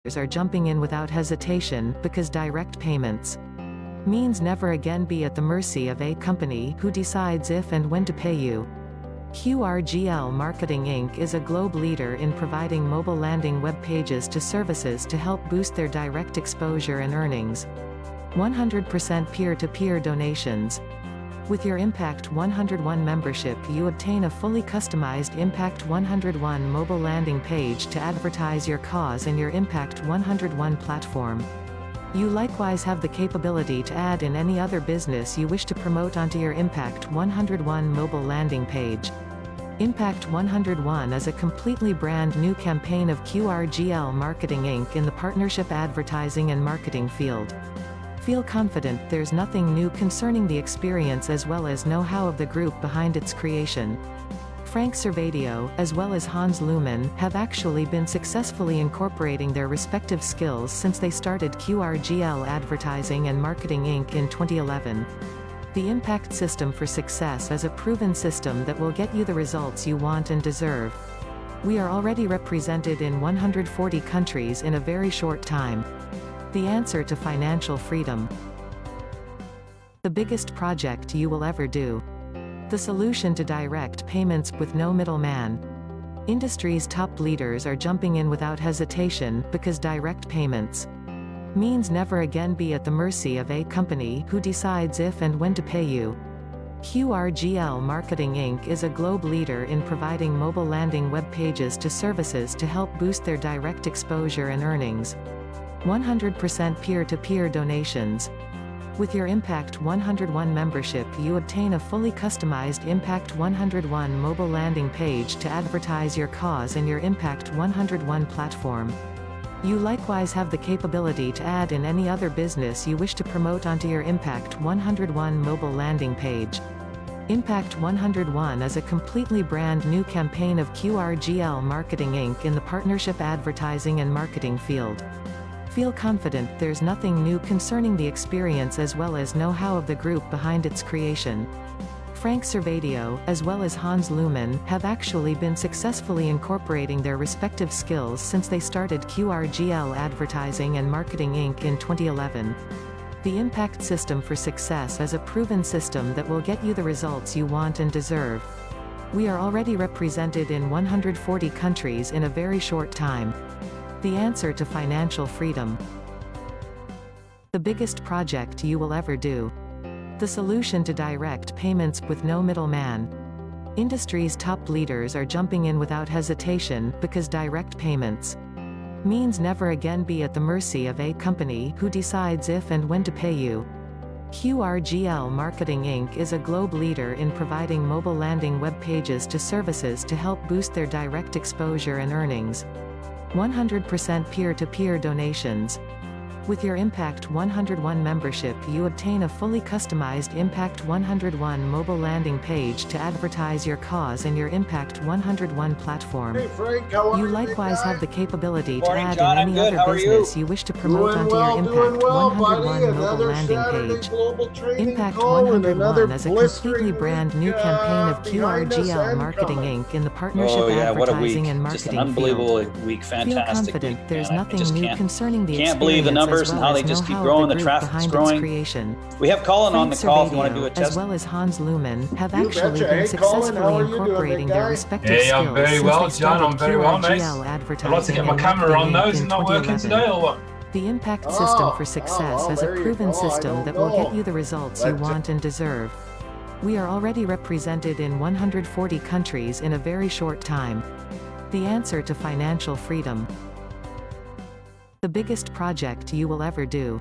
are jumping in without hesitation, because direct payments means never again be at the mercy of a company who decides if and when to pay you. QRGL Marketing Inc. is a globe leader in providing mobile landing web pages to services to help boost their direct exposure and earnings. 100% peer-to-peer donations. With your Impact101 membership, you obtain a fully customized Impact101 mobile landing page to advertise your cause and your Impact101 platform. You likewise have the capability to add in any other business you wish to promote onto your Impact101 mobile landing page. Impact101 is a completely brand new campaign of QRGL Marketing Inc. in the partnership advertising and marketing field. Feel confident there's nothing new concerning the experience as well as know-how of the group behind its creation. Frank Servadio, as well as Hans Luhmann, have actually been successfully incorporating their respective skills since they started QRGL Advertising and Marketing Inc. in 2011. The Impact System for Success is a proven system that will get you the results you want and deserve. We are already represented in 140 countries in a very short time. The answer to financial freedom. The biggest project you will ever do. The solution to direct payments with no middleman. Industry's top leaders are jumping in without hesitation, because direct payments means never again be at the mercy of a company who decides if and when to pay you. QRGL Marketing Inc. is a globe leader in providing mobile landing web pages to services to help boost their direct exposure and earnings. 100% peer-to-peer donations. With your Impact101 membership, you obtain a fully customized Impact101 mobile landing page to advertise your cause and your Impact101 platform. You likewise have the capability to add in any other business you wish to promote onto your Impact101 mobile landing page. Impact101 is a completely brand new campaign of QRGL Marketing Inc. in the partnership advertising and marketing field. Feel confident there's nothing new concerning the experience as well as know-how of the group behind its creation. Frank Servadio, as well as Hans Luhmann, have actually been successfully incorporating their respective skills since they started QRGL Advertising and Marketing Inc. in 2011. The Impact System for Success is a proven system that will get you the results you want and deserve. We are already represented in 140 countries in a very short time. The answer to financial freedom. The biggest project you will ever do. The solution to direct payments with no middleman. Industry's top leaders are jumping in without hesitation, because direct payments means never again be at the mercy of a company who decides if and when to pay you. QRGL Marketing Inc. is a globe leader in providing mobile landing web pages to services to help boost their direct exposure and earnings. 100% peer-to-peer donations. With your Impact101 membership, you obtain a fully customized Impact101 mobile landing page to advertise your cause and your Impact101 platform. Hey Frank, how are you? You likewise have the capability to Morning, add John. in any I'm good. other How are business you? you wish to promote onto your Doing well, buddy. Impact101 mobile Another landing Saturday page. global training call and another Impact101 is a blistering completely brand new week, campaign of behind us QRGL and Marketing coming. Inc. in the partnership Oh yeah, what a advertising week! and Just an marketing unbelievable field. week, Feel fantastic confident week. there's Man, I nothing just new concerning the can't believe the experience numbers as and well how they as just keep know-how of growing. the The group traffic's behind its growing. creation. We have Colin on Frank the call if you want to do Servadio, a as test. well as Hans Luhmann, have You actually betcha. been Hey, Colin, how successfully are you doing, incorporating big their guy? respective Hey, I'm skills very since well, they John. started I'm very well, mate. QRGL I'd like to Advertising get my and camera Marketing on Inc. those in and not working 2011. today, or what? The Impact System for Success well, is a there you proven go. I system don't that will get know. you the results you want and deserve. We are already represented in 140 countries in a very short time. The answer to financial freedom. The biggest project you will ever do.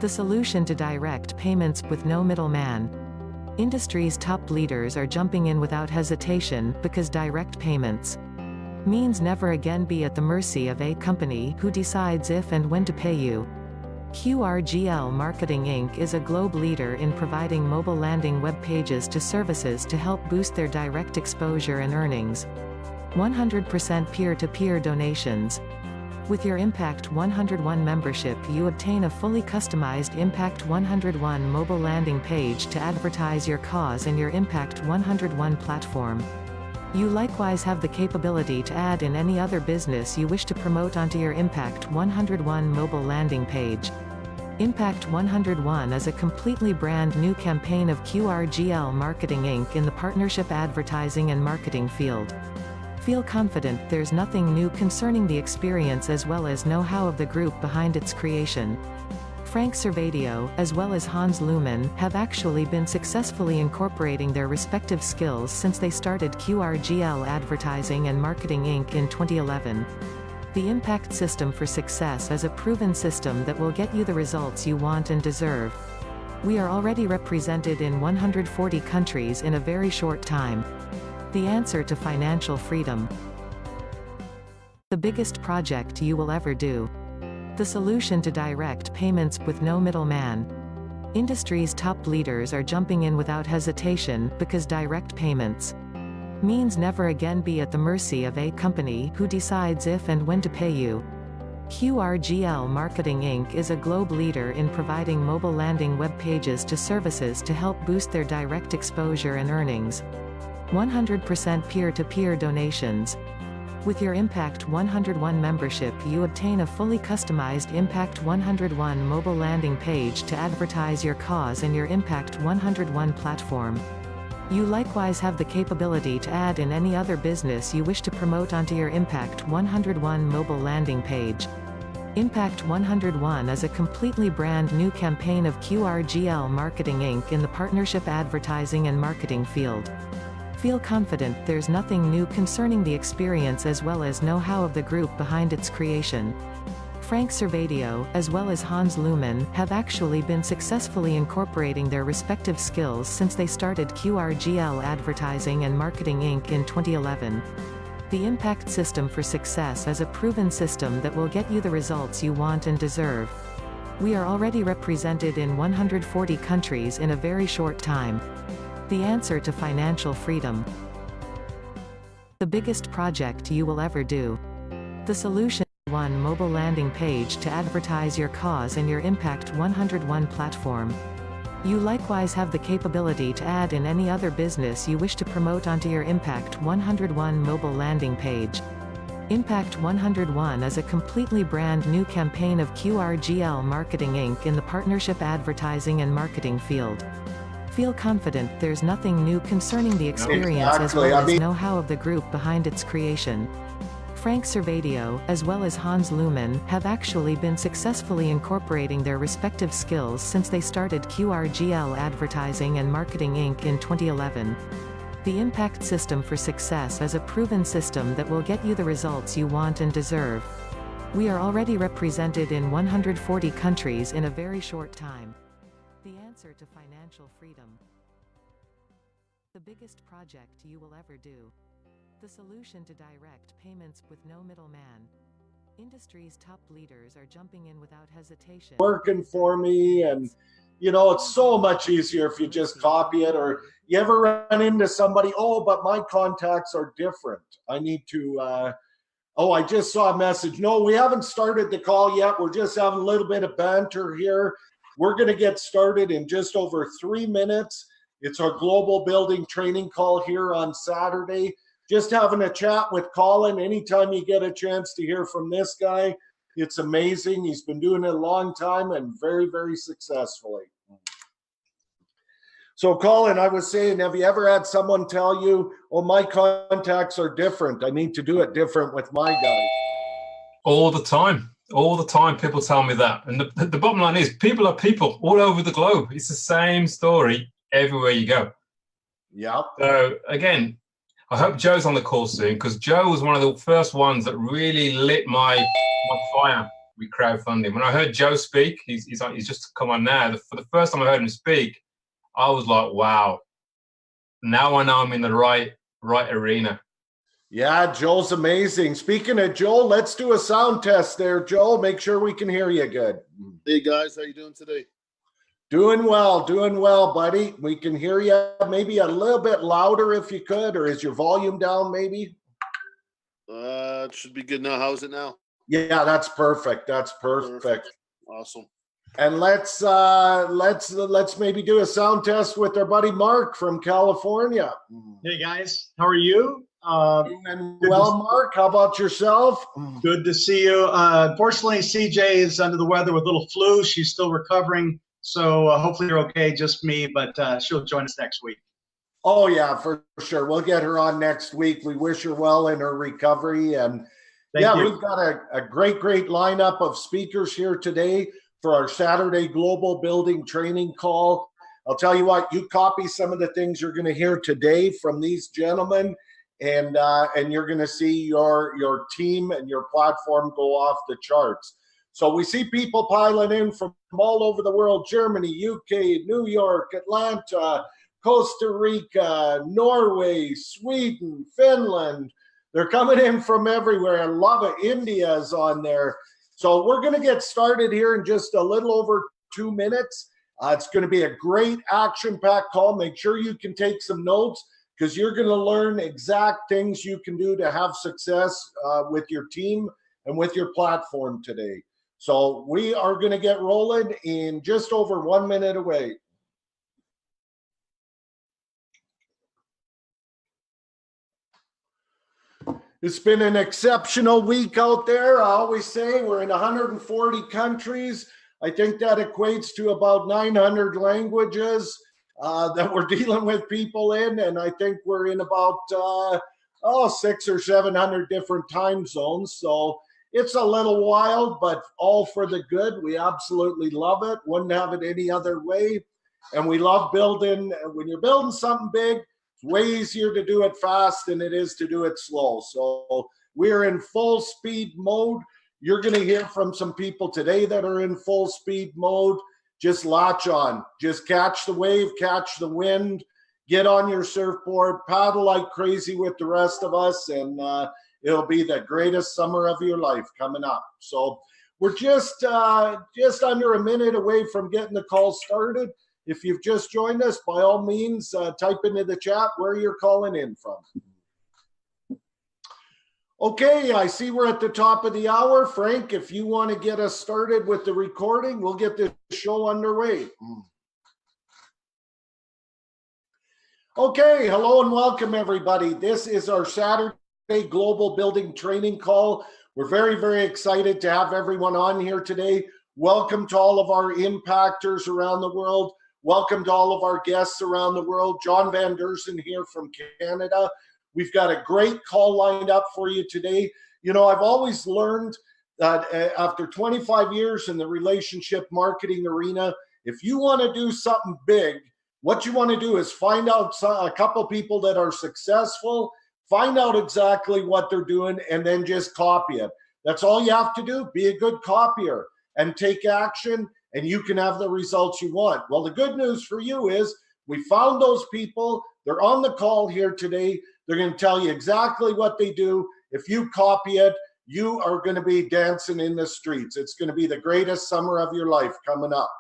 The solution to direct payments with no middleman. Industry's top leaders are jumping in without hesitation, because direct payments means never again be at the mercy of a company who decides if and when to pay you. QRGL Marketing Inc. is a globe leader in providing mobile landing web pages to services to help boost their direct exposure and earnings. 100% peer-to-peer donations. With your Impact101 membership, you obtain a fully customized Impact101 mobile landing page to advertise your cause and your Impact101 platform. You likewise have the capability to add in any other business you wish to promote onto your Impact101 mobile landing page. Impact101 is a completely brand new campaign of QRGL Marketing Inc. in the partnership advertising and marketing field. Feel confident there's nothing new concerning the experience as well as know-how of the group behind its creation. Frank Servadio, as well as Hans Luhmann, have actually been successfully incorporating their respective skills since they started QRGL Advertising and Marketing Inc. in 2011. The Impact System for Success is a proven system that will get you the results you want and deserve. We are already represented in 140 countries in a very short time. The answer to financial freedom. The biggest project you will ever do. The solution to direct payments with no middleman. Industry's top leaders are jumping in without hesitation because direct payments means never again be at the mercy of a company who decides if and when to pay you. QRGL Marketing Inc. is a globe leader in providing mobile landing web pages to services to help boost their direct exposure and earnings. 100% peer-to-peer donations. With your Impact101 membership, you obtain a fully customized Impact101 mobile landing page to advertise your cause in your Impact101 platform. You likewise have the capability to add in any other business you wish to promote onto your Impact101 mobile landing page. Impact101 is a completely brand new campaign of QRGL Marketing Inc. in the partnership advertising and marketing field. Feel confident there's nothing new concerning the experience as well as know-how of the group behind its creation. Frank Servadio, as well as Hans Luhmann, have actually been successfully incorporating their respective skills since they started QRGL Advertising and Marketing Inc. in 2011. The Impact System for Success is a proven system that will get you the results you want and deserve. We are already represented in 140 countries in a very short time. The answer to financial freedom. The biggest project you will ever do. The solution. One mobile landing page to advertise your cause in your Impact101 platform. You likewise have the capability to add in any other business you wish to promote onto your Impact101 mobile landing page. Impact101 is a completely brand new campaign of QRGL Marketing Inc. in the partnership advertising and marketing field. Feel confident there's nothing new concerning the experience as well as know-how of the group behind its creation. Frank Servadio, as well as Hans Luhmann, have actually been successfully incorporating their respective skills since they started QRGL Advertising and Marketing Inc. in 2011. The Impact System for Success is a proven system that will get you the results you want and deserve. We are already represented in 140 countries in a very short time. The answer to financial freedom. The biggest project you will ever do. The solution to direct payments with no middleman. Industry's top leaders are jumping in without hesitation. Working for me, and you know, it's so much easier if you just copy it. Or you ever run into somebody, oh, but my contacts are different. I need to, oh, I just saw a message. No, we haven't started the call yet. We're just having a little bit of banter here. We're going to get started in just over 3 minutes. It's our global building training call here on Saturday. Just having a chat with Colin. Anytime you get a chance to hear from this guy, it's amazing. He's been doing it a long time and very, very successfully. So Colin, I was saying, have you ever had someone tell you, oh, my contacts are different. I need to do it different with my guy? All the time. All the time people tell me that. And the bottom line is people are people all over the globe. It's the same story everywhere you go. Yeah. So again, I hope Joe's on the call soon, because Joe was one of the first ones that really lit my fire with crowdfunding. When I heard Joe speak, he's just come on now. For the first time I heard him speak, I was like, wow, now I know I'm in the right arena. Yeah, Joel's amazing. Speaking of Joel, let's do a sound test there, Joel. Make sure we can hear you good. Hey guys, how you doing today? Doing well, buddy. We can hear you maybe a little bit louder if you could, or is your volume down maybe? It should be good now. How's it now? Yeah, that's perfect. That's perfect. Awesome. And let's maybe do a sound test with our buddy Mark from California. Hey guys, how are you? And well, Mark, how about yourself? Good to see you. Unfortunately, CJ is under the weather with a little flu. She's still recovering, so hopefully you're okay, just me, but she'll join us next week. Oh, yeah, for sure. We'll get her on next week. We wish her well in her recovery. And Thank you. we've got a great lineup of speakers here today for our Saturday Global Building Training Call. I'll tell you what, you copy some of the things you're going to hear today from these gentlemen, and you're going to see your team and your platform go off the charts. So we see people piling in from all over the world: Germany, UK, New York, Atlanta, Costa Rica, Norway, Sweden, Finland. They're coming in from everywhere. I love it. India is on there. So we're going to get started here in just a little over 2 minutes. It's going to be a great action-packed call. Make sure you can take some notes, because you're going to learn exact things you can do to have success with your team and with your platform today. So we are going to get rolling in just over 1 minute away. It's been an exceptional week out there. I always say we're in 140 countries. I think that equates to about 900 languages that we're dealing with people in. And I think we're in about 600 or 700 different time zones. So it's a little wild, but all for the good. We absolutely love it. Wouldn't have it any other way. And we love building. When you're building something big, way easier to do it fast than it is to do it slow. So we're in full speed mode. You're going to hear from some people today that are in full speed mode. Just latch on. Just catch the wave, catch the wind, get on your surfboard, paddle like crazy with the rest of us, and it'll be the greatest summer of your life coming up. So we're just under a minute away from getting the call started. If you've just joined us, by all means, type into the chat where you're calling in from. Okay, I see we're at the top of the hour. Frank, if you want to get us started with the recording, we'll get this show underway. Okay, hello and welcome, everybody. This is our Saturday Global Building Training Call. We're very, very excited to have everyone on here today. Welcome to all of our impactors around the world. Welcome to all of our guests around the world. John Van Dersen here from Canada. We've got a great call lined up for you today. You know, I've always learned that after 25 years in the relationship marketing arena, if you want to do something big, what you want to do is find out a couple people that are successful, find out exactly what they're doing, and then just copy it. That's all you have to do. Be a good copier and take action, and you can have the results you want. Well, the good news for you is we found those people. They're on the call here today. They're going to tell you exactly what they do. If you copy it, you are going to be dancing in the streets. It's going to be the greatest summer of your life coming up.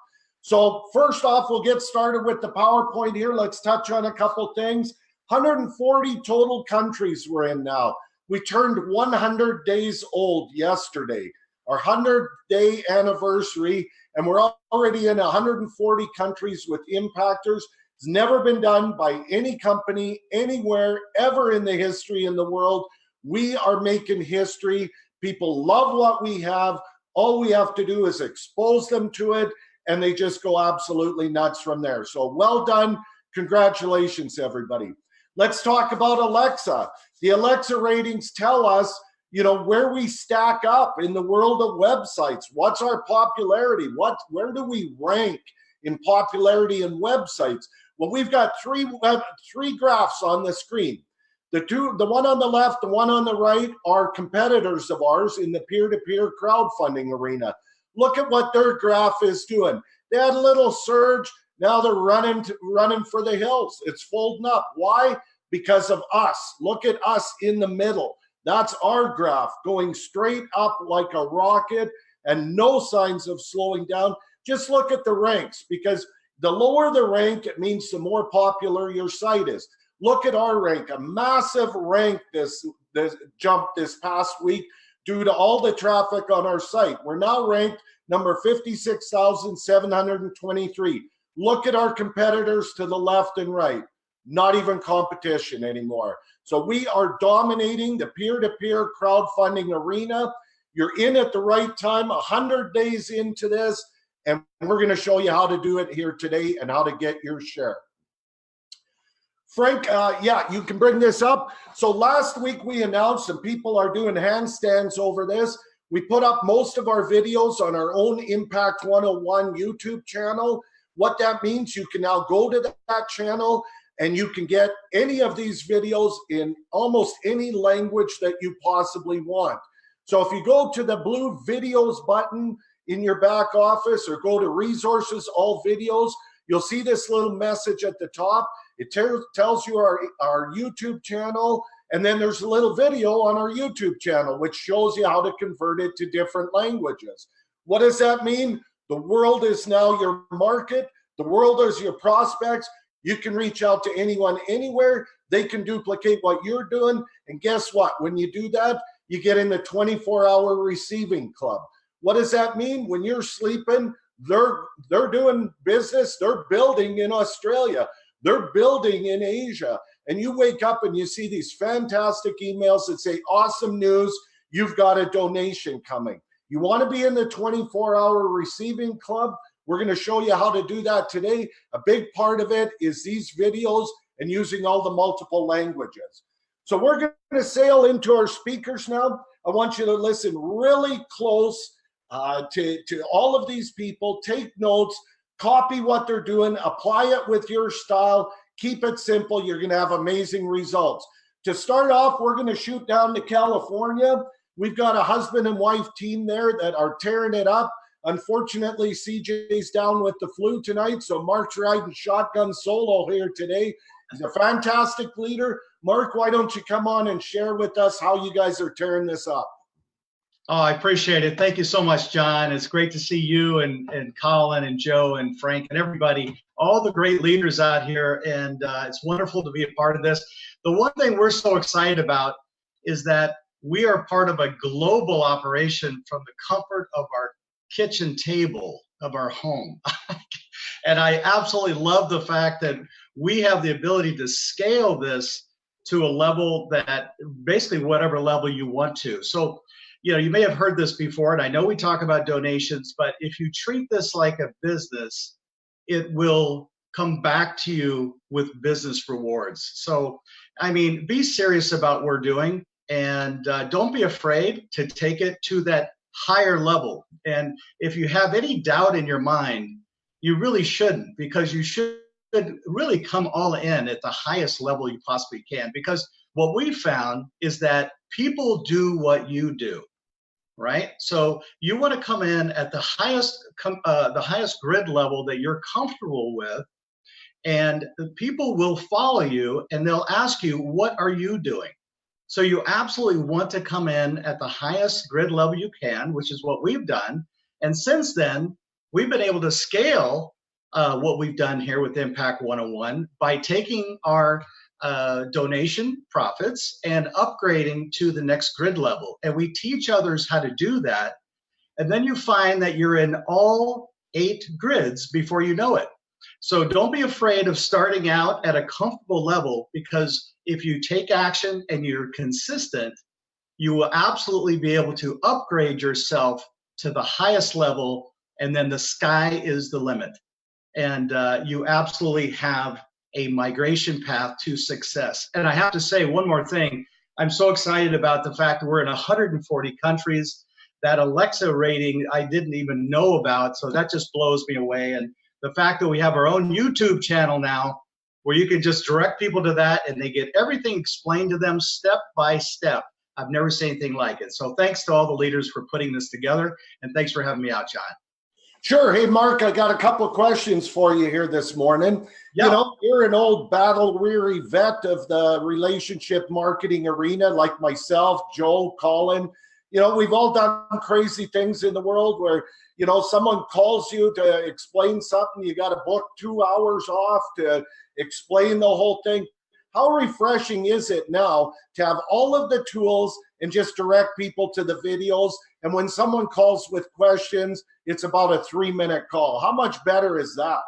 So first off, we'll get started with the PowerPoint here. Let's touch on a couple things. 140 total countries we're in now. We turned 100 days old yesterday, our 100-day anniversary, and we're already in 140 countries with impactors. It's never been done by any company anywhere ever in the history in the world. We are making history. People love what we have. All we have to do is expose them to it, and they just go absolutely nuts from there. So well done. Congratulations, everybody. Let's talk about Alexa. The Alexa ratings tell us, you know, where we stack up in the world of websites. What's our popularity? Where do we rank in popularity in websites? Well, we've got three graphs on the screen. The one on the left, the one on the right are competitors of ours in the peer-to-peer crowdfunding arena. Look at what their graph is doing. They had a little surge. Now they're running for the hills. It's folding up. Why? Because of us. Look at us in the middle. That's our graph going straight up like a rocket and no signs of slowing down. Just look at the ranks, because the lower the rank, it means the more popular your site is. Look at our rank, a massive rank this jump this past week due to all the traffic on our site. We're now ranked number 56,723. Look at our competitors to the left and right. Not even competition anymore. So we are dominating the peer-to-peer crowdfunding arena. You're in at the right time, 100 days into this, and we're going to show you how to do it here today and how to get your share. Frank, yeah, you can bring this up. So last week we announced, and people are doing handstands over this, we put up most of our videos on our own Impact101 YouTube channel. What that means, you can now go to that channel and you can get any of these videos in almost any language that you possibly want. So if you go to the blue videos button in your back office or go to resources, all videos, you'll see this little message at the top. It tells you our YouTube channel, and then there's a little video on our YouTube channel, which shows you how to convert it to different languages. What does that mean? The world is now your market. The world is your prospects. You can reach out to anyone, anywhere. They can duplicate what you're doing. And guess what? When you do that, you get in the 24-hour receiving club. What does that mean? When you're sleeping, they're doing business. They're building in Australia. They're building in Asia. And you wake up and you see these fantastic emails that say, awesome news, you've got a donation coming. You want to be in the 24-hour receiving club? We're going to show you how to do that today. A big part of it is these videos and using all the multiple languages. So we're going to sail into our speakers now. I want you to listen really close to all of these people. Take notes, copy what they're doing, apply it with your style. Keep it simple. You're going to have amazing results. To start off, we're going to shoot down to California. We've got a husband and wife team there that are tearing it up. Unfortunately, CJ's down with the flu tonight, so Mark's riding shotgun solo here today. He's a fantastic leader. Mark, why don't you come on and share with us how you guys are tearing this up? Oh, I appreciate it. Thank you so much, John. It's great to see you and Colin and Joe and Frank and everybody, all the great leaders out here. And it's wonderful to be a part of this. The one thing we're so excited about is that we are part of a global operation from the comfort of our kitchen table of our home. And I absolutely love the fact that we have the ability to scale this to a level that basically whatever level you want to. So, you know, you may have heard this before, and I know we talk about donations, but if you treat this like a business, it will come back to you with business rewards. So, I mean, be serious about what we're doing, and don't be afraid to take it to that higher level. And if you have any doubt in your mind, you really shouldn't, because you should really come all in at the highest level you possibly can. Because what we found is that people do what you do. Right? So you want to come in at the highest grid level that you're comfortable with, and the people will follow you and they'll ask you, what are you doing? So you absolutely want to come in at the highest grid level you can, which is what we've done. And since then, we've been able to scale what we've done here with Impact 101 by taking our donation profits and upgrading to the next grid level. And we teach others how to do that. And then you find that you're in all 8 grids before you know it. So don't be afraid of starting out at a comfortable level, because if you take action and you're consistent, you will absolutely be able to upgrade yourself to the highest level, and then the sky is the limit. And you absolutely have a migration path to success. And I have to say one more thing. I'm so excited about the fact that we're in 140 countries. That Alexa rating I didn't even know about, so that just blows me away. And the fact that we have our own YouTube channel now, where you can just direct people to that and they get everything explained to them step by step. I've never seen anything like it. So thanks to all the leaders for putting this together, and thanks for having me out, John. Sure. Hey, Mark, I got a couple of questions for you here this morning. Yeah. You know, you're an old battle-weary vet of the relationship marketing arena, like myself, Joe, Colin. You know, we've all done crazy things in the world where, you know, someone calls you to explain something. You got to book 2 hours off to explain the whole thing. How refreshing is it now to have all of the tools and just direct people to the videos? And when someone calls with questions, it's about a 3-minute call. How much better is that?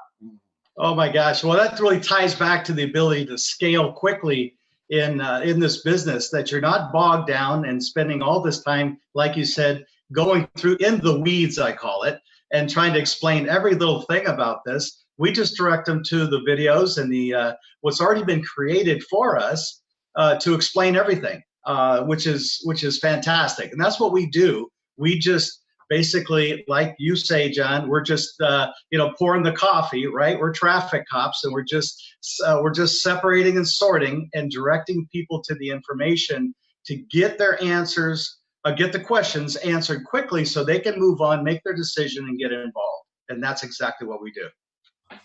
Oh my gosh. Well, that really ties back to the ability to scale quickly in this business, that you're not bogged down and spending all this time, like you said, going through in the weeds, I call it, and trying to explain every little thing about this. We just direct them to the videos and the what's already been created for us to explain everything, which is fantastic. And that's what we do. We just basically, like you say, John, we're just pouring the coffee, right? We're traffic cops, and we're just separating and sorting and directing people to the information to get their answers, get the questions answered quickly, so they can move on, make their decision, and get involved. And that's exactly what we do.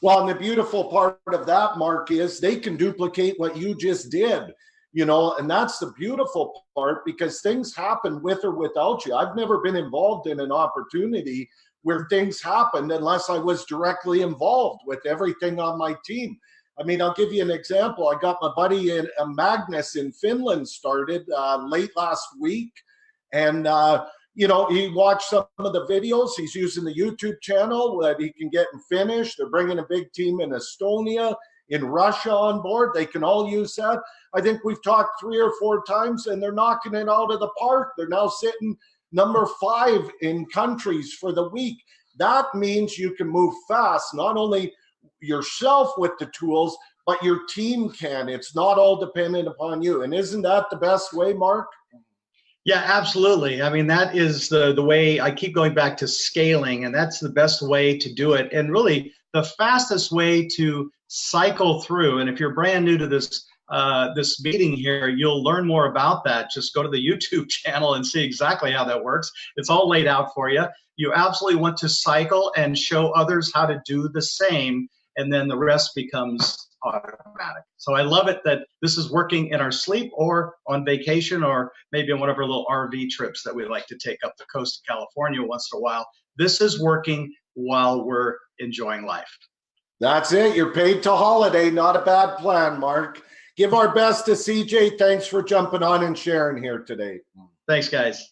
Well, and the beautiful part of that, Mark, is they can duplicate what you just did, and that's the beautiful part, because things happen with or without you. I've never been involved in an opportunity where things happened unless I was directly involved with everything on my team. I mean, I'll give you an example. I got my buddy Magnus in Finland started late last week, and he watched some of the videos. He's using the YouTube channel that he can get in Finnish. They're bringing a big team in Estonia, in Russia on board. They can all use that. I think we've talked 3 or 4 times, and they're knocking it out of the park. They're now sitting number 5 in countries for the week. That means you can move fast, not only yourself with the tools, but your team can. It's not all dependent upon you. And isn't that the best way, Mark? Yeah, absolutely. I mean, that is the way. I keep going back to scaling, and that's the best way to do it. And really the fastest way to cycle through. And if you're brand new to this meeting here, you'll learn more about that. Just go to the YouTube channel and see exactly how that works. It's all laid out for you. You absolutely want to cycle and show others how to do the same, and then the rest becomes automatic. So I love it that this is working in our sleep, or on vacation, or maybe on one of our little RV trips that we like to take up the coast of California once in a while. This is working while we're enjoying life. That's it. You're paid to holiday. Not a bad plan, Mark. Give our best to CJ. Thanks for jumping on and sharing here today. Thanks, guys.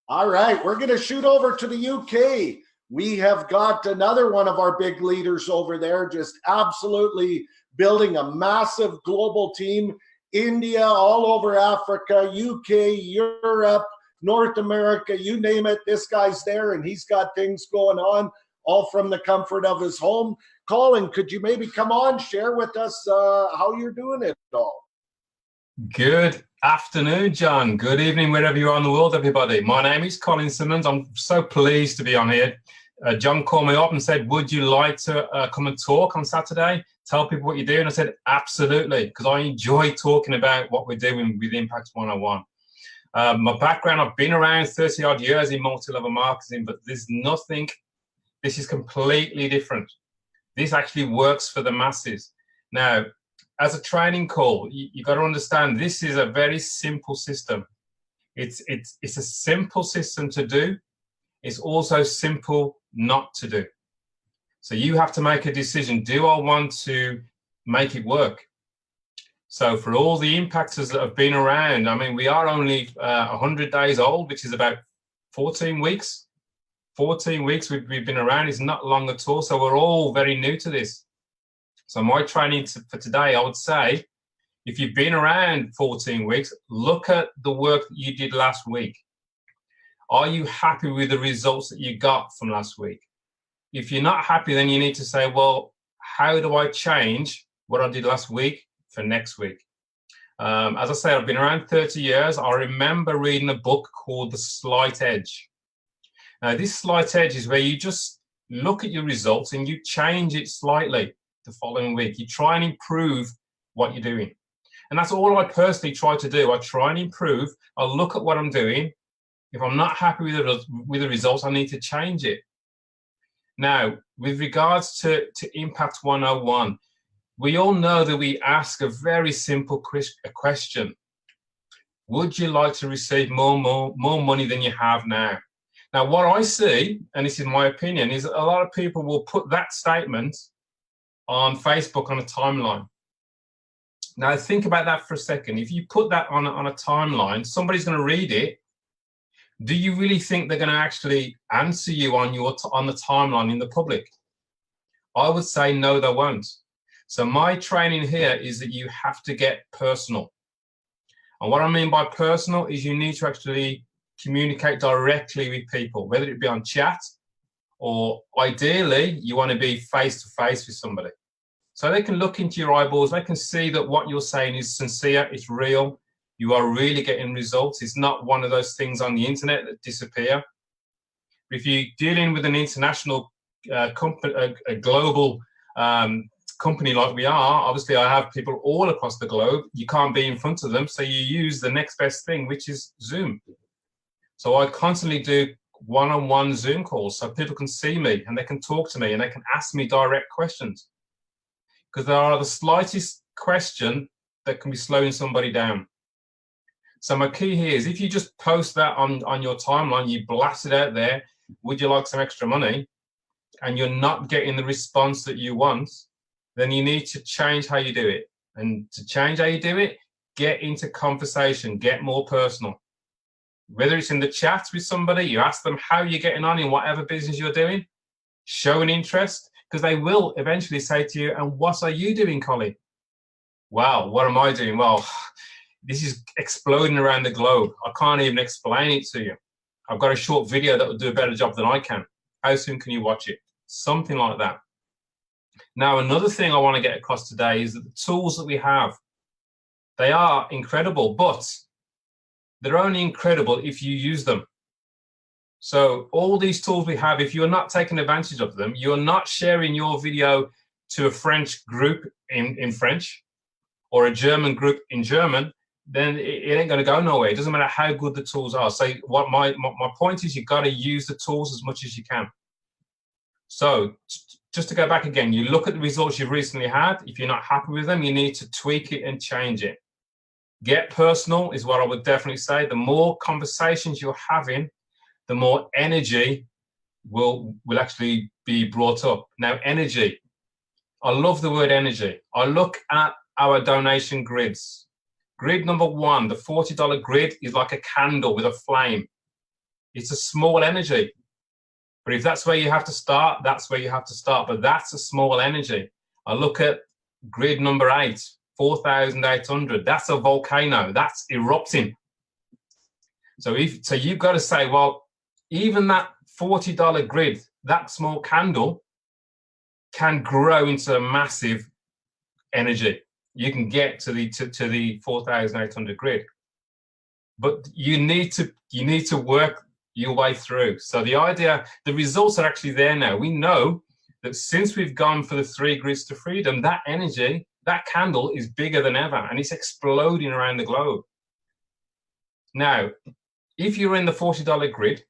All right, we're going to shoot over to the UK. We have got another one of our big leaders over there, just absolutely building a massive global team. India, all over Africa, UK, Europe, North America, you name it. This guy's there, and he's got things going on, all from the comfort of his home. Colin, could you maybe come on, share with us how you're doing it all? Good afternoon, John. Good evening, wherever you are in the world, everybody. My name is Colin Simmonds. I'm so pleased to be on here. John called me up and said, would you like to come and talk on Saturday? Tell people what you do. And I said, absolutely, because I enjoy talking about what we're doing with Impact101. My background, I've been around 30 odd years in multi-level marketing, but there's nothing, this is completely different. This actually works for the masses. Now, as a training call, you got to understand this is a very simple system. It's a simple system to do. It's also simple not to do. So you have to make a decision. Do I want to make it work? So for all the impactors that have been around, I mean, we are only 100 days old, which is about 14 weeks. 14 weeks we've been around is not long at all. So we're all very new to this. So my training for today, I would say, if you've been around 14 weeks, look at the work that you did last week. Are you happy with the results that you got from last week? If you're not happy, then you need to say, well, how do I change what I did last week for next week? As I say, I've been around 30 years. I remember reading a book called The Slight Edge. Now, this slight edge is where you just look at your results and you change it slightly the following week. You try and improve what you're doing. And that's all I personally try to do. I try and improve. I look at what I'm doing. If I'm not happy with the results, I need to change it. Now, with regards to Impact101, we all know that we ask a very simple question. Would you like to receive more money than you have now? Now, what I see, and this is my opinion, is a lot of people will put that statement on Facebook on a timeline. Now, think about that for a second. If you put that on a timeline, somebody's going to read it. Do you really think they're going to actually answer you on the timeline in the public? I would say no, they won't. So my training here is that you have to get personal. And what I mean by personal is you need to actually communicate directly with people, whether it be on chat or ideally you want to be face to face with somebody. So they can look into your eyeballs, they can see that what you're saying is sincere, it's real, you are really getting results. It's not one of those things on the internet that disappear. If you're dealing with an international company, a global company like we are, obviously I have people all across the globe. You can't be in front of them, so you use the next best thing, which is Zoom. So I constantly do one-on-one Zoom calls so people can see me and they can talk to me and they can ask me direct questions. Because there are the slightest question that can be slowing somebody down. So my key here is if you just post that on your timeline, you blast it out there, would you like some extra money? And you're not getting the response that you want, then you need to change how you do it. And to change how you do it, get into conversation, get more personal. Whether it's in the chat with somebody, you ask them how you're getting on in whatever business you're doing, show an interest, because they will eventually say to you, and what are you doing, Colin? Wow, what am I doing? Well, this is exploding around the globe. I can't even explain it to you. I've got a short video that will do a better job than I can. How soon can you watch it? Something like that. Now, another thing I want to get across today is that the tools that we have, they are incredible, but they're only incredible if you use them. So all these tools we have, if you're not taking advantage of them, you're not sharing your video to a French group in French or a German group in German, then it ain't going to go nowhere. It doesn't matter how good the tools are. So what my point is, you've got to use the tools as much as you can. So just to go back again, you look at the results you've recently had. If you're not happy with them, you need to tweak it and change it. Get personal is what I would definitely say. The more conversations you're having, the more energy will actually be brought up. Now, energy. I love the word energy. I look at our donation grids. Grid number 1, the $40 grid, is like a candle with a flame. It's a small energy. But if that's where you have to start, that's where you have to start. But that's a small energy. I look at grid number 8, 4,800. That's a volcano. That's erupting. So you've got to say, well, even that $40 grid, that small candle, can grow into a massive energy. You can get to the 4,800 grid, but you need to work your way through. So the idea, the results are actually there now. We know that since we've gone for the 3 grids to freedom, that energy, that candle is bigger than ever, and it's exploding around the globe. Now, if you're in the $40 grid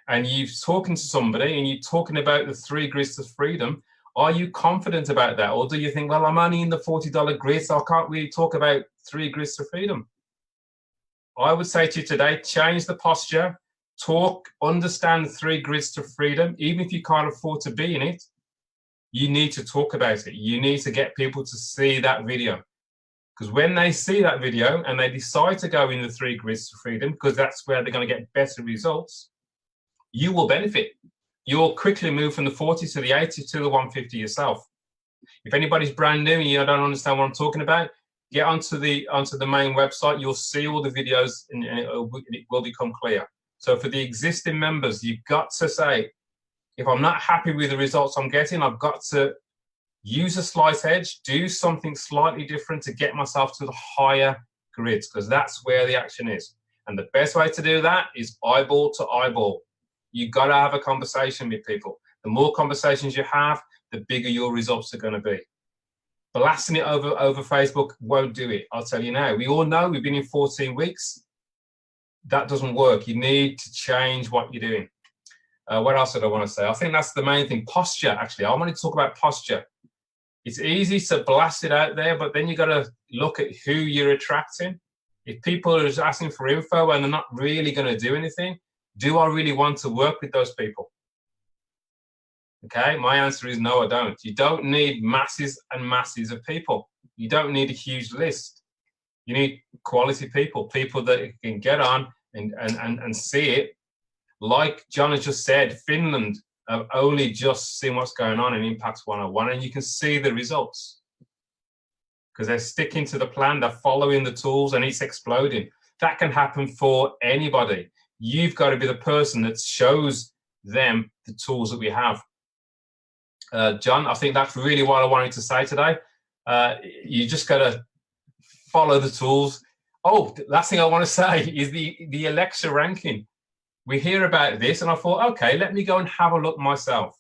and you're talking to somebody and you're talking about the 3 grids to freedom, are you confident about that? Or do you think, well, I'm only in the $40 grid, so I can't really talk about 3 grids to freedom? I would say to you today, change the posture, talk, understand 3 grids to freedom. Even if you can't afford to be in it, you need to talk about it. You need to get people to see that video. Because when they see that video and they decide to go in the 3 grids to freedom, because that's where they're going to get better results, you will benefit. You'll quickly move from the 40 to the 80 to the 150 yourself. If anybody's brand new and you don't understand what I'm talking about, get onto the main website. You'll see all the videos and it will become clear. So for the existing members, you've got to say, if I'm not happy with the results I'm getting, I've got to use a slight edge, do something slightly different to get myself to the higher grids, because that's where the action is. And the best way to do that is eyeball to eyeball. You've got to have a conversation with people. The more conversations you have, the bigger your results are going to be. Blasting it over Facebook won't do it. I'll tell you now. We all know we've been in 14 weeks. That doesn't work. You need to change what you're doing. What else did I want to say? I think that's the main thing. Posture, actually. I want to talk about posture. It's easy to blast it out there, but then you've got to look at who you're attracting. If people are just asking for info and they're not really going to do anything, do I really want to work with those people? Okay, my answer is no, I don't. You don't need masses and masses of people. You don't need a huge list. You need quality people, people that can get on and see it. Like John has just said, Finland have only just seen what's going on in Impact101, and you can see the results. because they're sticking to the plan, they're following the tools, and it's exploding. That can happen for anybody. You've got to be the person that shows them the tools that we have. John, I think that's really what I wanted to say today. You just got to follow the tools. Oh, the last thing I want to say is the Alexa ranking. We hear about this, and I thought, okay, let me go and have a look myself.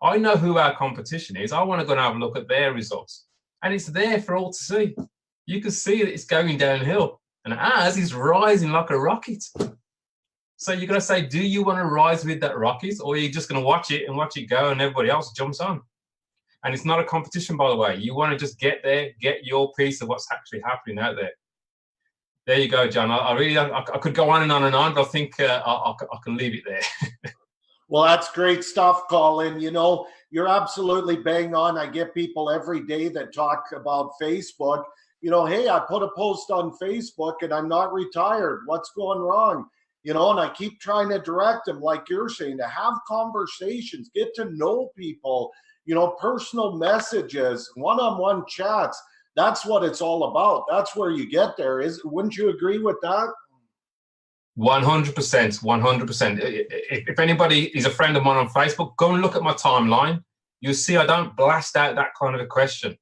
I know who our competition is. I want to go and have a look at their results. And it's there for all to see. You can see that it's going downhill, and ours is rising like a rocket. So you're going to say, do you want to rise with that rocket, or are you just going to watch it go and everybody else jumps on? And it's not a competition, by the way. You want to just get there, get your piece of what's actually happening out there. There you go, John. I could go on and on and on, but I think I can leave it there. Well, that's great stuff, Colin. You know, you're absolutely bang on. I get people every day that talk about Facebook. You know, hey, I put a post on Facebook and I'm not retired. What's going wrong? You know, and I keep trying to direct them, like you're saying, to have conversations, get to know people, you know, personal messages, one-on-one chats. That's what it's all about. That's where you get there. Wouldn't you agree with that? 100%, 100%. If anybody is a friend of mine on Facebook, go and look at my timeline. You'll see I don't blast out that kind of a question.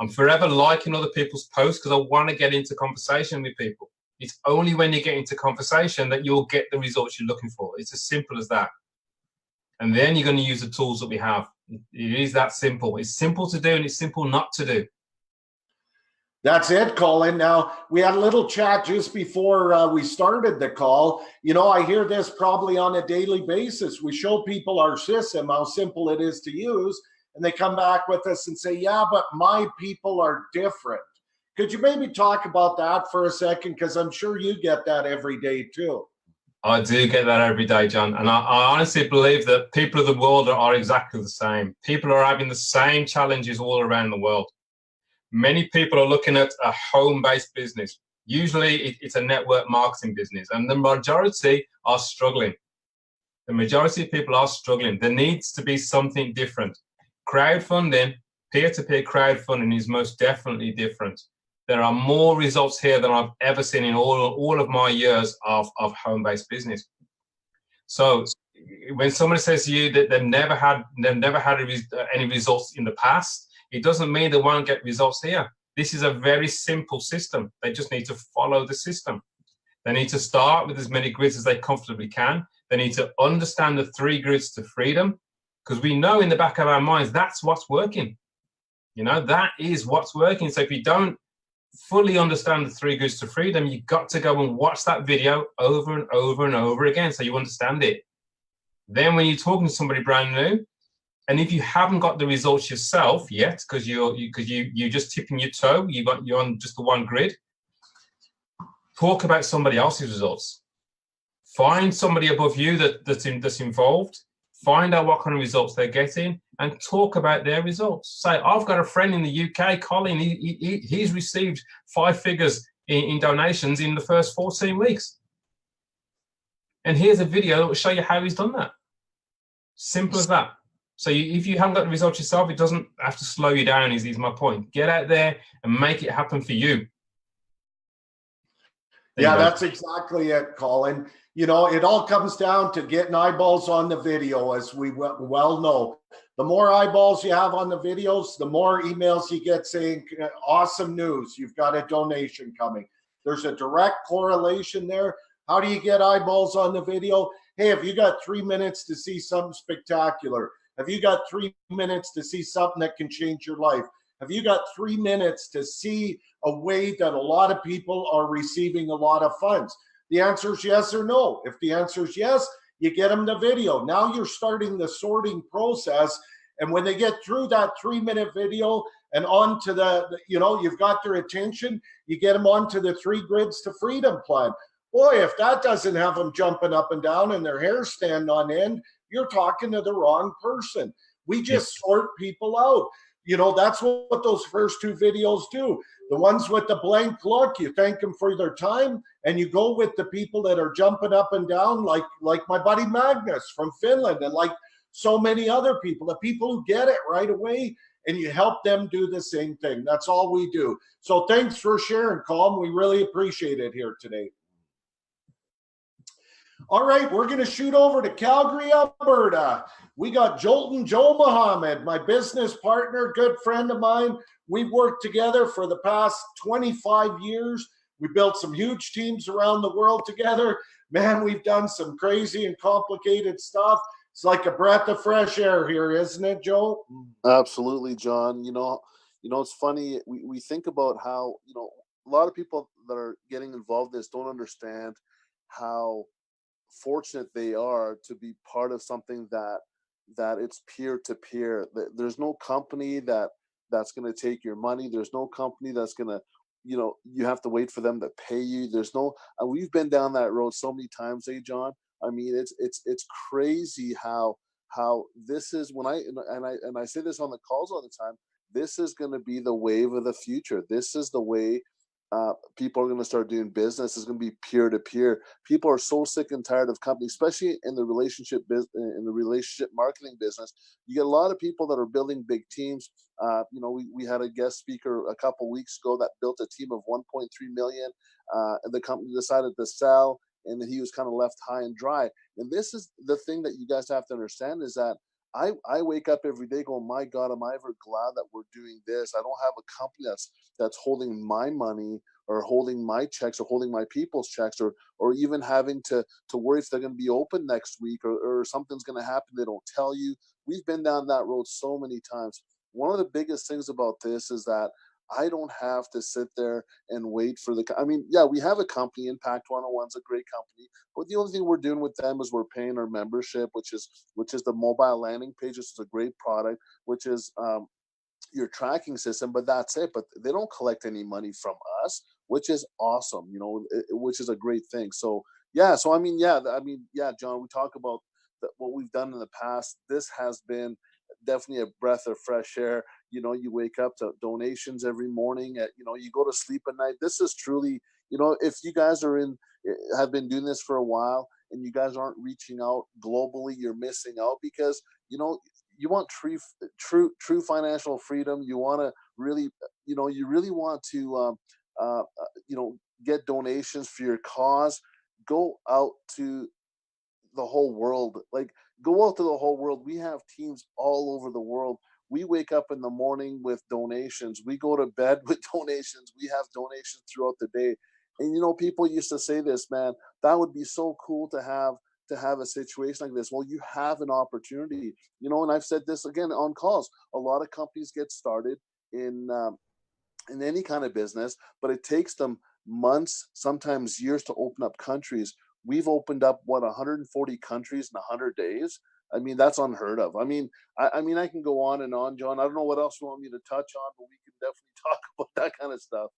I'm forever liking other people's posts because I want to get into conversation with people. It's only when you get into conversation that you'll get the results you're looking for. It's as simple as that. And then you're going to use the tools that we have. It is that simple. It's simple to do and it's simple not to do. That's it, Colin. Now, we had a little chat just before we started the call. You know, I hear this probably on a daily basis. We show people our system, how simple it is to use, and they come back with us and say, yeah, but my people are different. Could you maybe talk about that for a second? Because I'm sure you get that every day too. I do get that every day, John. And I honestly believe that people of the world are exactly the same. People are having the same challenges all around the world. Many people are looking at a home-based business. Usually it's a network marketing business, and the majority are struggling. The majority of people are struggling. There needs to be something different. Crowdfunding, peer-to-peer crowdfunding is most definitely different. There are more results here than I've ever seen in all of my years of home-based business. So when somebody says to you that they've never had any results in the past, it doesn't mean they won't get results here. This is a very simple system. They just need to follow the system. They need to start with as many grids as they comfortably can. They need to understand the 3 grids to freedom, because we know in the back of our minds that's what's working. You know, that is what's working. So if you don't fully understand the 3 grids to freedom, you've got to go and watch that video over and over and over again so you understand it. Then when you're talking to somebody brand new, and if you haven't got the results yourself yet, because you're just tipping your toe, you're on just the 1 grid, talk about somebody else's results. Find somebody above you that's involved. Find out what kind of results they're getting, and talk about their results. Say, I've got a friend in the UK, Colin. He's received 5 figures in donations in the first 14 weeks, and here's a video that will show you how he's done that. Simple as that. So if you haven't got the results yourself, it doesn't have to slow you down, is my point. Get out there and make it happen for you. Yeah, that's exactly it, Colin. You know, it all comes down to getting eyeballs on the video, as we well know. The more eyeballs you have on the videos, the more emails you get saying, awesome news, you've got a donation coming. There's a direct correlation there. How do you get eyeballs on the video? Hey, have you got 3 minutes to see something spectacular? Have you got 3 minutes to see something that can change your life? Have you got 3 minutes to see a way that a lot of people are receiving a lot of funds? The answer is yes or no. If the answer is yes, you get them the video. Now you're starting the sorting process. And when they get through that 3-minute video and onto you've got their attention, you get them onto the 3 grids to freedom plan. Boy, if that doesn't have them jumping up and down and their hair standing on end, you're talking to the wrong person. We just sort people out. You know, that's what those first 2 videos do. The ones with the blank look, you thank them for their time, and you go with the people that are jumping up and down, like my buddy Magnus from Finland, and like so many other people, the people who get it right away and you help them do the same thing. That's all we do. So thanks for sharing, Colin. We really appreciate it here today. All right, we're going to shoot over to Calgary, Alberta. We got Jolton Joe Mohamed, my business partner, good friend of mine. We've worked together for the past 25 years. We built some huge teams around the world together. Man, we've done some crazy and complicated stuff. It's like a breath of fresh air here, isn't it, Joe? Absolutely, John. It's funny. We think about how, a lot of people that are getting involved in this don't understand how fortunate they are to be part of something that it's peer to peer. There's no company that's going to take your money. There's no company that's going to, you have to wait for them to pay you. There's no, and we've been down that road so many times, John. I mean, it's crazy how this is, when I say this on the calls all the time, this is going to be the wave of the future. This is the way people are going to start doing business. Is going to be peer to peer. People are so sick and tired of companies, especially in the relationship marketing business. You get a lot of people that are building big teams. We had a guest speaker a couple weeks ago that built a team of 1.3 million. And the company decided to sell, and then he was kind of left high and dry. And this is the thing that you guys have to understand, is that I wake up every day going, my God, am I ever glad that we're doing this? I don't have a company that's holding my money or holding my checks or holding my people's checks or even having to worry if they're going to be open next week or something's going to happen. They don't tell you. We've been down that road so many times. One of the biggest things about this is that I don't have to sit there and wait for we have a company, Impact101 is a great company, but the only thing we're doing with them is we're paying our membership, which is the mobile landing page. It's a great product, which is your tracking system, but that's it. But they don't collect any money from us, which is awesome, which is a great thing. So John, we talk about what we've done in the past. This has been definitely a breath of fresh air. You wake up to donations every morning. You go to sleep at night. This is truly, if you guys have been doing this for a while and you guys aren't reaching out globally, you're missing out, because you want true financial freedom. You want to really, you really want to, get donations for your cause. Go out to the whole world. Go out to the whole world. We have teams all over the world. We wake up in the morning with donations. We go to bed with donations. We have donations throughout the day. And people used to say this, man, that would be so cool to have a situation like this. Well, you have an opportunity, and I've said this again on calls. A lot of companies get started in any kind of business, but it takes them months, sometimes years, to open up countries. We've opened up 140 countries in 100 days. I mean, that's unheard of. I mean, I can go on and on, John. I don't know what else you want me to touch on, but we can definitely talk about that kind of stuff.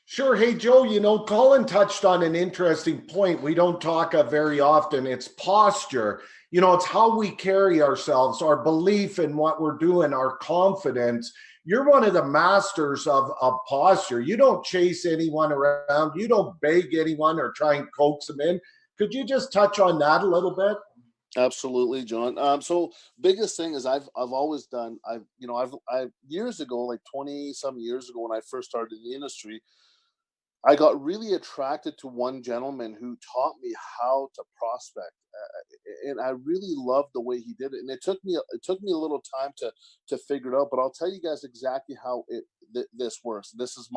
Sure. Hey, Joe, Colin touched on an interesting point we don't talk of very often. It's posture. It's how we carry ourselves, our belief in what we're doing, our confidence. You're one of the masters of posture. You don't chase anyone around. You don't beg anyone or try and coax them in. Could you just touch on that a little bit? Absolutely, John. So biggest thing is I've always done, I've years ago, like 20 some years ago, when I first started in the industry, I got really attracted to one gentleman who taught me how to prospect, and I really loved the way he did it. And it took me a little time to figure it out. But I'll tell you guys exactly how this works. This is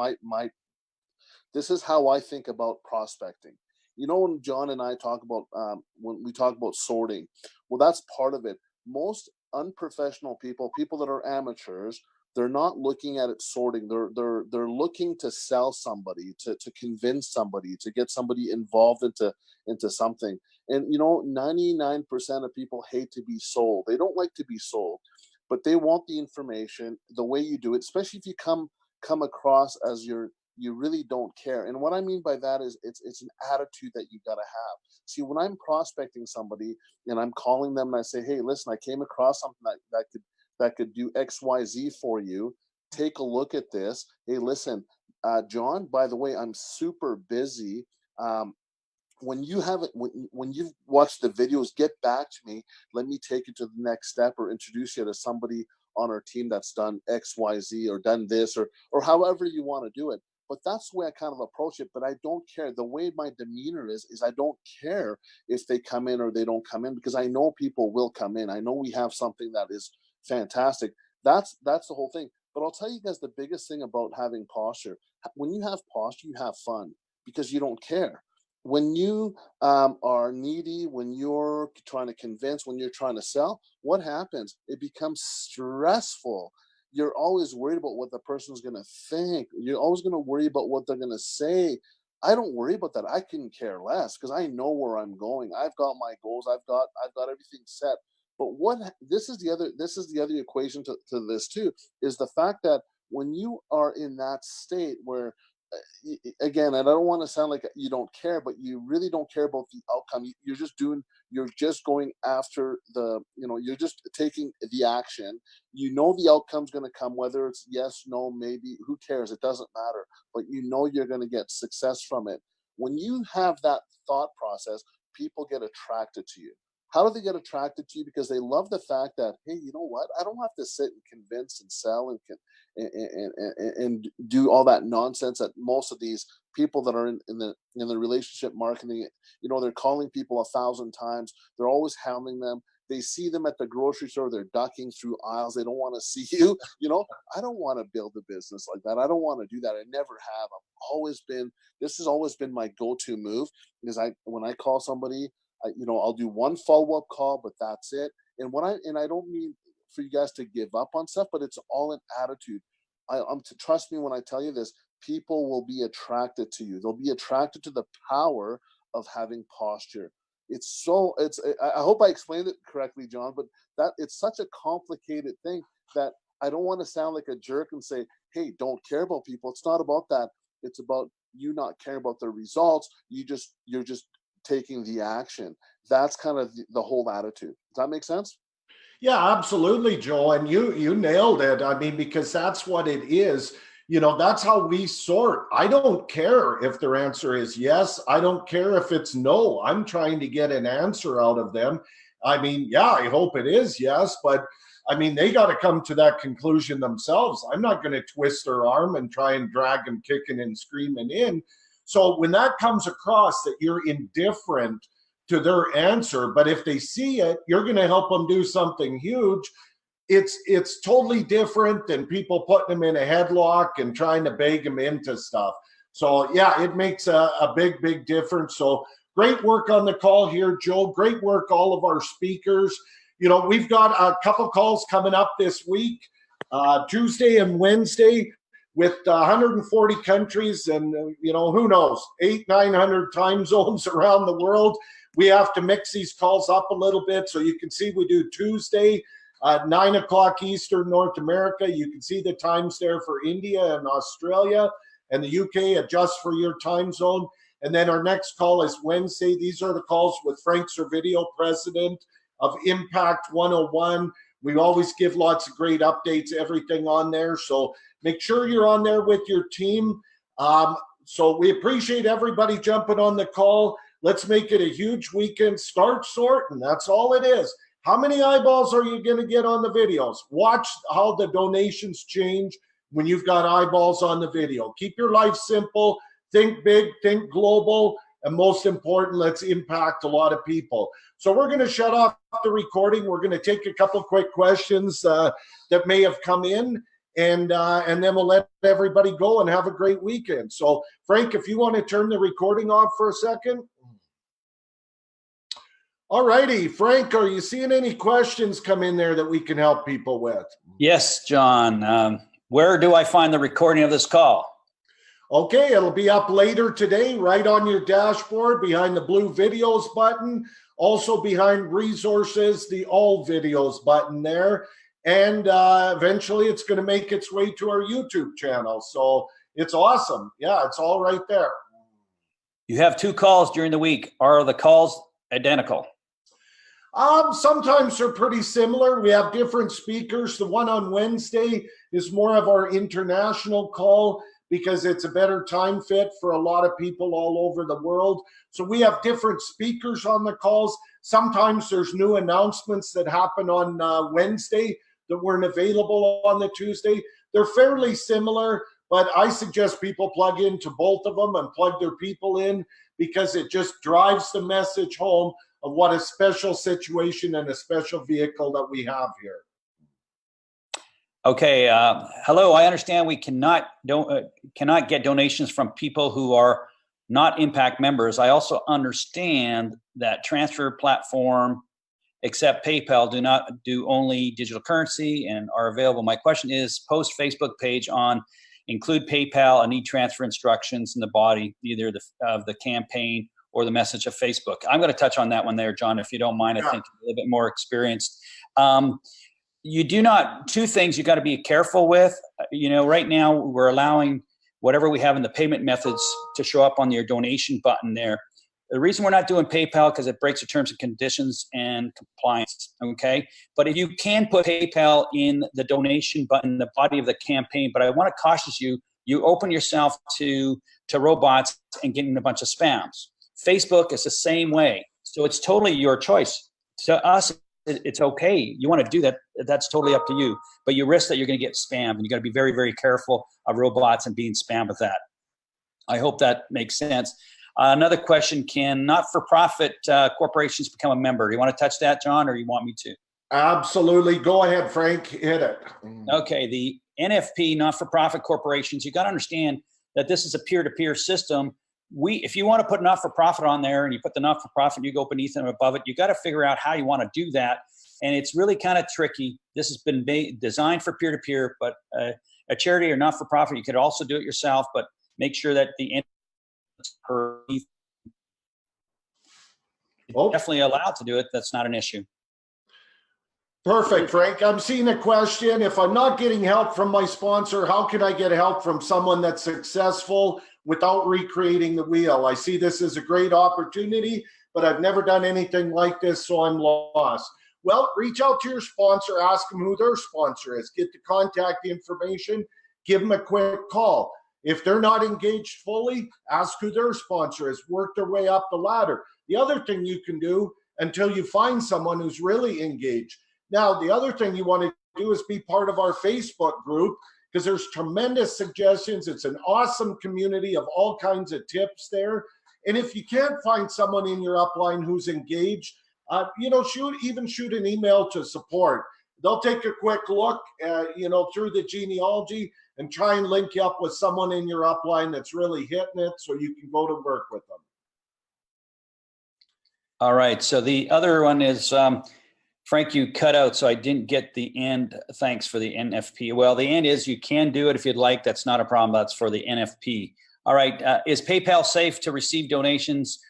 how I think about prospecting. When John and I talk about when we talk about sorting, well, that's part of it. Most unprofessional people that are amateurs, they're not looking at it sorting. They're looking to sell somebody, to convince somebody, to get somebody involved into something. And 99% of people hate to be sold. They don't like to be sold, but they want the information, the way you do it, especially if you come across as you really don't care. And what I mean by that is it's an attitude that you got to have. See, when I'm prospecting somebody and I'm calling them and I say, hey, listen, I came across something that could do XYZ for you. Take a look at this. Hey, listen, John, by the way, I'm super busy. When you've watched the videos, get back to me. Let me take you to the next step or introduce you to somebody on our team that's done X, Y, Z, or done this, or however you want to do it. But that's the way I kind of approach it. But I don't care. The way my demeanor is I don't care if they come in or they don't come in, because I know people will come in. I know we have something that is fantastic. That's the whole thing. But I'll tell you guys the biggest thing about having posture. When you have posture, you have fun because you don't care. When you are needy, when you're trying to convince, when you're trying to sell, what happens? It becomes stressful. You're always worried about what the person's going to think. You're always going to worry about what they're going to say. I don't worry about that. I can care less because I know where I'm going. I've got my goals. I've got everything set. But this is the other equation to this too, is the fact that when you are in that state where, again, and I don't want to sound like you don't care, but you really don't care about the outcome. You're just going after you're just taking the action. You know the outcome's going to come, whether it's yes, no, maybe, who cares? It doesn't matter. But you know you're going to get success from it. When you have that thought process, people get attracted to you. How do they get attracted to you? Because they love the fact that, hey, you know what? I don't have to sit and convince and sell and do all that nonsense that most of these people that are in the relationship marketing, they're calling people 1,000 times. They're always hounding them. They see them at the grocery store. They're ducking through aisles. They don't want to see you. I don't want to build a business like that. I don't want to do that. I never have. This has always been my go-to move, because when I call somebody, I'll do one follow-up call, but that's it. And I don't mean for you guys to give up on stuff, but it's all an attitude. Trust me when I tell you this, people will be attracted to you. They'll be attracted to the power of having posture. I hope I explained it correctly, John, but it's such a complicated thing that I don't want to sound like a jerk and say, hey, don't care about people. It's not about that. It's about you not caring about the results. You're just taking the action. That's kind of the whole attitude. Does that make sense? Yeah, absolutely, Joe. And you nailed it. I mean, because that's what it is. That's how we sort. I don't care if their answer is yes. I don't care if it's no. I'm trying to get an answer out of them. I mean, yeah, I hope it is yes, but I mean, they got to come to that conclusion themselves. I'm not going to twist their arm and try and drag them kicking and screaming in. So when that comes across that you're indifferent to their answer, but if they see it, you're going to help them do something huge. It's totally different than people putting them in a headlock and trying to beg them into stuff. So yeah, it makes a big, big difference. So great work on the call here, Joe. Great work, all of our speakers. We've got a couple calls coming up this week, Tuesday and Wednesday, with 140 countries and, who knows, 800-900 time zones around the world. We have to mix these calls up a little bit. So you can see we do Tuesday at 9 o'clock Eastern North America. You can see the times there for India and Australia, and the UK adjust for your time zone. And then our next call is Wednesday. These are the calls with Frank Servideo, president of Impact101. We always give lots of great updates, everything on there. So make sure you're on there with your team. So we appreciate everybody jumping on the call. Let's make it a huge weekend. Start sorting. That's all it is. How many eyeballs are you going to get on the videos? Watch how the donations change when you've got eyeballs on the video. Keep your life simple. Think big, think global. And most important, let's impact a lot of people. So we're going to shut off the recording. We're going to take a couple quick questions that may have come in, and then we'll let everybody go and have a great weekend. So, Frank, if you want to turn the recording off for a second. All righty, Frank, are you seeing any questions come in there that we can help people with? Yes, John. Where do I find the recording of this call? Okay, it'll be up later today, right on your dashboard behind the blue videos button, also behind resources, the all videos button there. And eventually it's going to make its way to our YouTube channel. So it's awesome. Yeah, it's all right there. You have 2 calls during the week. Are the calls identical? Sometimes they're pretty similar. We have different speakers. The one on Wednesday is more of our international call because it's a better time fit for a lot of people all over the world. So we have different speakers on the calls. Sometimes there's new announcements that happen on Wednesday. that weren't available on the Tuesday. They're fairly similar, but I suggest people plug into both of them and plug their people in, because it just drives the message home of what a special situation and a special vehicle that we have here. Okay. Hello. I understand we cannot get donations from people who are not Impact members. I also understand that transfer platform except PayPal do not do only digital currency and are available. My question is, post Facebook page on include PayPal and e-transfer instructions in the body, either of the campaign or the message of Facebook. I'm going to touch on that one there, John, if you don't mind. I think you're a little bit more experienced. You do not, two things you got to be careful with. Right now we're allowing whatever we have in the payment methods to show up on your donation button there. The reason we're not doing PayPal because it breaks the terms and conditions and compliance, okay? But if you can put PayPal in the donation button, the body of the campaign, but I want to caution you, you open yourself to robots and getting a bunch of spams. Facebook is the same way. So it's totally your choice. To us, it's okay. You want to do that, that's totally up to you. But you risk that you're going to get spammed, and you got to be very, very careful of robots and being spammed with that. I hope that makes sense. Another question, can not-for-profit corporations become a member? Do you want to touch that, John, or you want me to? Absolutely. Go ahead, Frank. Hit it. Okay. The NFP, not-for-profit corporations, you got to understand that this is a peer-to-peer system. If you want to put not-for-profit on there and you put the not-for-profit, you go beneath and above it, you got to figure out how you want to do that. And it's really kind of tricky. This has been designed for peer-to-peer, but a charity or not-for-profit, you could also do it yourself, but make sure that the definitely allowed to do it. That's not an issue. Perfect, Frank. I'm seeing a question. If I'm not getting help from my sponsor, how can I get help from someone that's successful without recreating the wheel? I see this as a great opportunity, but I've never done anything like this, so I'm lost. Well, reach out to your sponsor, ask them who their sponsor is, get the contact information, give them a quick call. If they're not engaged fully, ask who their sponsor is, work their way up the ladder. The other thing you can do until you find someone who's really engaged. Now, the other thing you want to do is be part of our Facebook group, because there's tremendous suggestions. It's an awesome community of all kinds of tips there. And if you can't find someone in your upline who's engaged, shoot an email to support. They'll take a quick look, through the genealogy and try and link you up with someone in your upline that's really hitting it, so you can go to work with them. All right. So the other one is, Frank, you cut out, so I didn't get the end. Thanks for the NFP. Well, the end is you can do it if you'd like. That's not a problem. That's for the NFP. All right. Is PayPal safe to receive donations?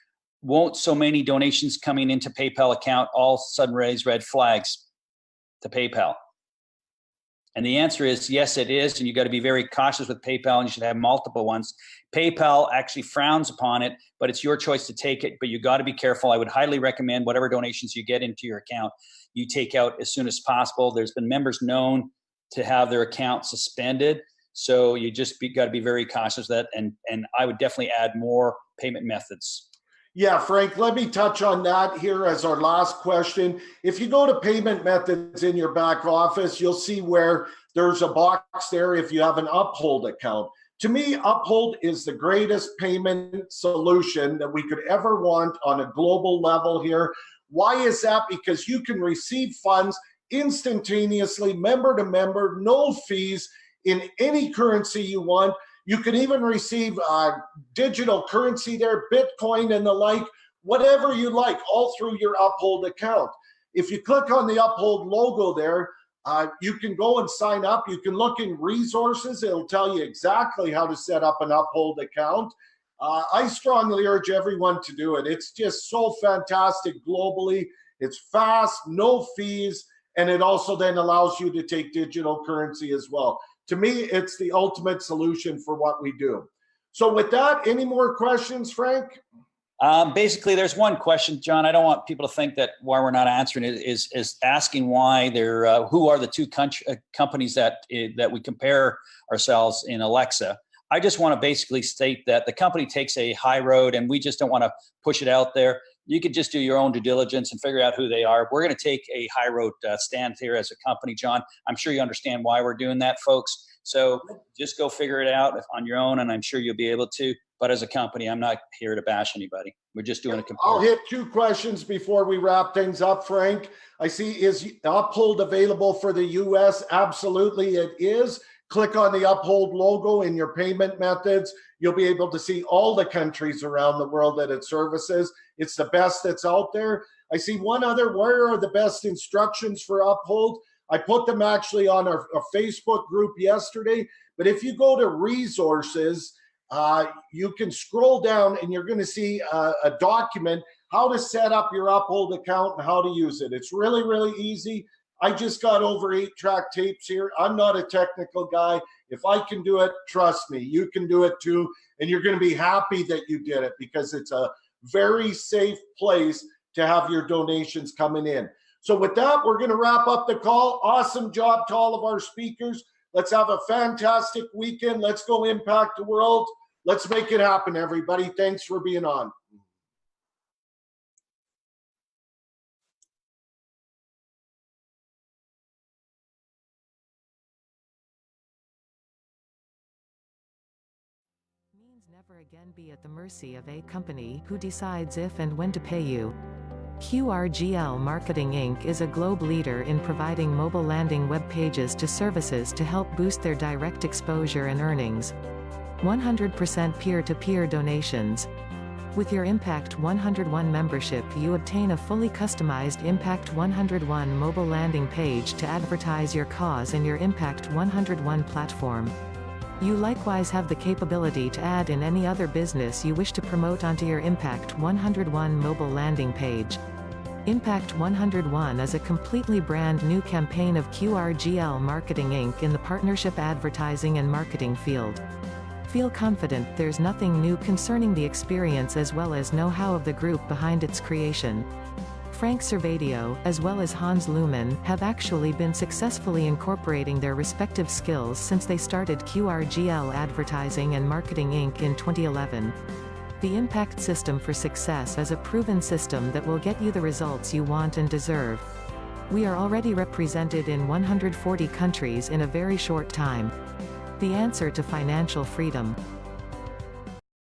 Won't so many donations coming into PayPal account all of a sudden raise red flags to PayPal? And the answer is yes, it is. And you got to be very cautious with PayPal, and you should have multiple ones. PayPal actually frowns upon it, but it's your choice to take it. But you got to be careful. I would highly recommend whatever donations you get into your account, you take out as soon as possible. There's been members known to have their account suspended. So you just got to be very cautious of that. And I would definitely add more payment methods. Yeah, Frank, let me touch on that here as our last question. If you go to payment methods in your back office, you'll see where there's a box there if you have an Uphold account. To me, Uphold is the greatest payment solution that we could ever want on a global level here. Why is that? Because you can receive funds instantaneously, member to member, no fees, in any currency you want. You can even receive digital currency there, Bitcoin and the like, whatever you like, all through your Uphold account. If you click on the Uphold logo there, you can go and sign up. You can look in resources. It'll tell you exactly how to set up an Uphold account. I strongly urge everyone to do it. It's just so fantastic globally. It's fast, no fees, and it also then allows you to take digital currency as well. To me, it's the ultimate solution for what we do. So with that, any more questions, Frank? Basically, there's one question, John. I don't want people to think that why we're not answering it is asking why they're who are the two companies that we compare ourselves in Alexa. I just want to basically state that the company takes a high road, and we just don't want to push it out there. you could just do your own due diligence and figure out who they are. We're going to take a high road stand here as a company, John. I'm sure you understand why we're doing that, folks. So just go figure it out on your own, and I'm sure you'll be able to. But as a company, I'm not here to bash anybody. We're just doing a comparison. I'll hit 2 questions before we wrap things up, Frank. I see, is Uphold available for the US? Absolutely, it is. Click on the Uphold logo in your payment methods. You'll be able to see all the countries around the world that it services. It's the best that's out there. I see one other, where are the best instructions for Uphold? I put them actually on our Facebook group yesterday, but if you go to resources, you can scroll down and you're going to see a document, how to set up your Uphold account and how to use it. It's really, really easy. I just got over 8-track tapes here. I'm not a technical guy. If I can do it, trust me, you can do it too. And you're going to be happy that you did it, because it's a very safe place to have your donations coming in. So with that, we're going to wrap up the call. Awesome job to all of our speakers. Let's have a fantastic weekend. Let's go impact the world. Let's make it happen, everybody. Thanks for being on. Means never again be at the mercy of a company who decides if and when to pay you. QRGL Marketing Inc. is a globe leader in providing mobile landing web pages to services to help boost their direct exposure and earnings. 100% peer-to-peer donations. With your Impact101 membership, you obtain a fully customized Impact101 mobile landing page to advertise your cause in your Impact101 platform. You likewise have the capability to add in any other business you wish to promote onto your Impact101 mobile landing page. Impact101 is a completely brand new campaign of QRGL Marketing Inc. in the partnership advertising and marketing field. Feel confident there's nothing new concerning the experience as well as know-how of the group behind its creation. Frank Servadio, as well as Hans Luhmann, have actually been successfully incorporating their respective skills since they started QRGL Advertising and Marketing Inc. in 2011. The Impact System for Success is a proven system that will get you the results you want and deserve. We are already represented in 140 countries in a very short time. The answer to financial freedom.